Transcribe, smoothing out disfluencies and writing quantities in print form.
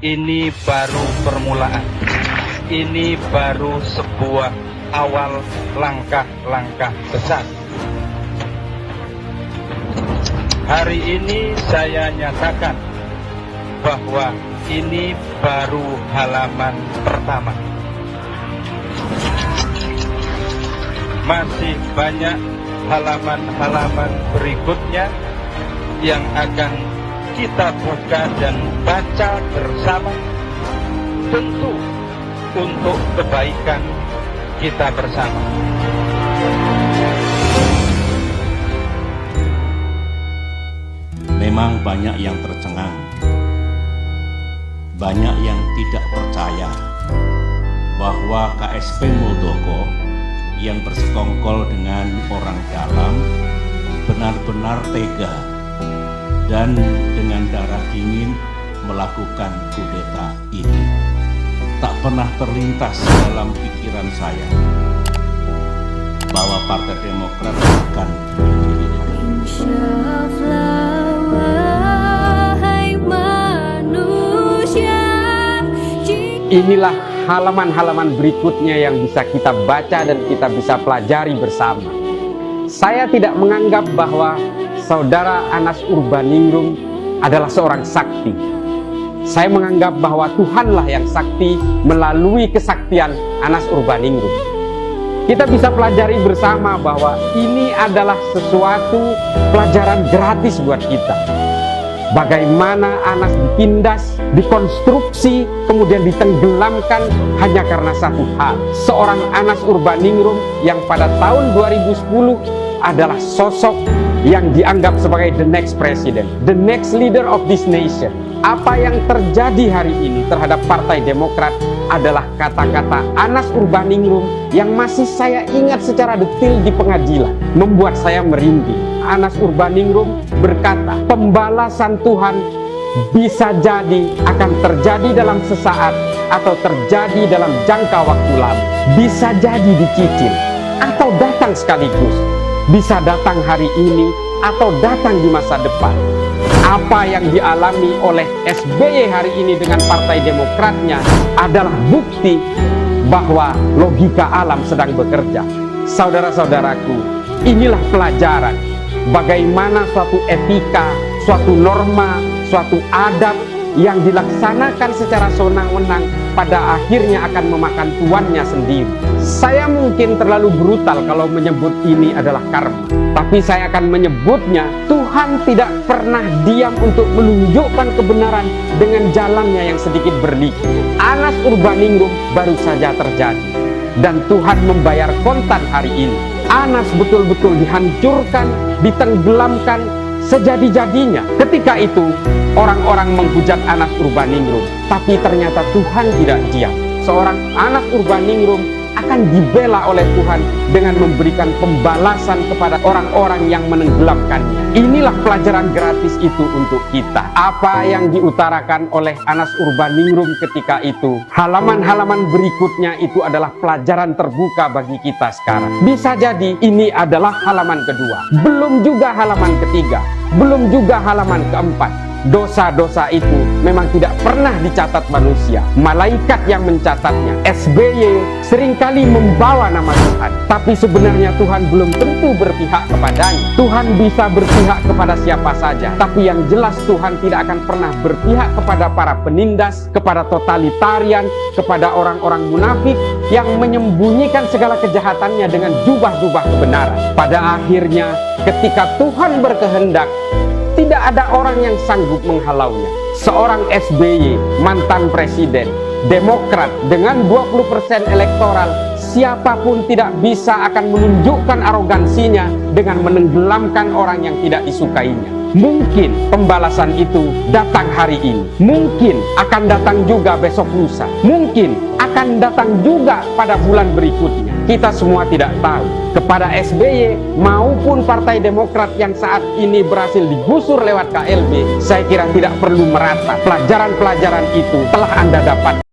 ini baru permulaan. Ini baru sebuah awal langkah-langkah besar. Hari ini saya nyatakan bahwa ini baru halaman pertama. Masih banyak halaman-halaman berikutnya yang akan kita buka dan baca bersama, tentu untuk kebaikan kita bersama. Memang banyak yang tercengang, banyak yang tidak percaya bahwa KSP Muldoko yang bersekongkol dengan orang dalam benar-benar tega dan dengan darah dingin melakukan kudeta ini. Tak pernah terlintas dalam pikiran saya bahwa Partai Demokrat akan Inilah halaman-halaman berikutnya yang bisa kita baca dan kita bisa pelajari bersama. Saya tidak menganggap bahwa Saudara Anas Urbaningrum adalah seorang sakti. Saya menganggap bahwa Tuhanlah yang sakti melalui kesaktian Anas Urbaningrum. Kita bisa pelajari bersama bahwa ini adalah sesuatu pelajaran gratis buat kita. Bagaimana Anas ditindas, dikonstruksi, kemudian ditenggelamkan hanya karena satu hal. Seorang Anas Urbaningrum yang pada tahun 2010 adalah sosok yang dianggap sebagai the next president, the next leader of this nation. Apa yang terjadi hari ini terhadap Partai Demokrat adalah kata-kata Anas Urbaningrum yang masih saya ingat secara detail di pengadilan, membuat saya merinding. Anas Urbaningrum berkata, pembalasan Tuhan bisa jadi akan terjadi dalam sesaat atau terjadi dalam jangka waktu lama. Bisa jadi dicicil atau datang sekaligus. Bisa datang hari ini atau datang di masa depan. Apa yang dialami oleh SBY hari ini dengan Partai Demokratnya adalah bukti bahwa logika alam sedang bekerja. Saudara-saudaraku, inilah pelajaran bagaimana suatu etika, suatu norma, suatu adab yang dilaksanakan secara sewenang-wenang pada akhirnya akan memakan tuannya sendiri. Saya mungkin terlalu brutal kalau menyebut ini adalah karma, tapi saya akan menyebutnya Tuhan tidak pernah diam untuk menunjukkan kebenaran dengan jalannya yang sedikit berliku. Anas Urbaningrum baru saja terjadi dan Tuhan membayar kontan hari ini. Anas betul-betul dihancurkan, ditenggelamkan sejadi-jadinya. Ketika itu orang-orang menghujat Anas Urbaningrum, tapi ternyata Tuhan tidak diam. Seorang Anas Urbaningrum akan dibela oleh Tuhan dengan memberikan pembalasan kepada orang-orang yang menenggelamkannya. Inilah pelajaran gratis itu untuk kita. Apa yang diutarakan oleh Anas Urbaningrum ketika itu, halaman-halaman berikutnya itu adalah pelajaran terbuka bagi kita sekarang. Bisa jadi ini adalah halaman kedua, belum juga halaman ketiga, belum juga halaman keempat. Dosa-dosa itu memang tidak pernah dicatat manusia. Malaikat yang mencatatnya. SBY seringkali membawa nama Tuhan, tapi sebenarnya Tuhan belum tentu berpihak kepadanya. Tuhan bisa berpihak kepada siapa saja, tapi yang jelas Tuhan tidak akan pernah berpihak kepada para penindas, kepada totalitarian, kepada orang-orang munafik yang menyembunyikan segala kejahatannya dengan jubah-jubah kebenaran. Pada akhirnya ketika Tuhan berkehendak, tidak ada orang yang sanggup menghalaunya. Seorang SBY, mantan presiden, Demokrat dengan 20% elektoral, siapapun tidak bisa akan menunjukkan arogansinya dengan menenggelamkan orang yang tidak disukainya. Mungkin pembalasan itu datang hari ini, mungkin akan datang juga besok lusa, mungkin akan datang juga pada bulan berikutnya. Kita semua tidak tahu. Kepada SBY maupun Partai Demokrat yang saat ini berhasil digusur lewat KLB, saya kira tidak perlu merata. Pelajaran-pelajaran itu telah Anda dapat.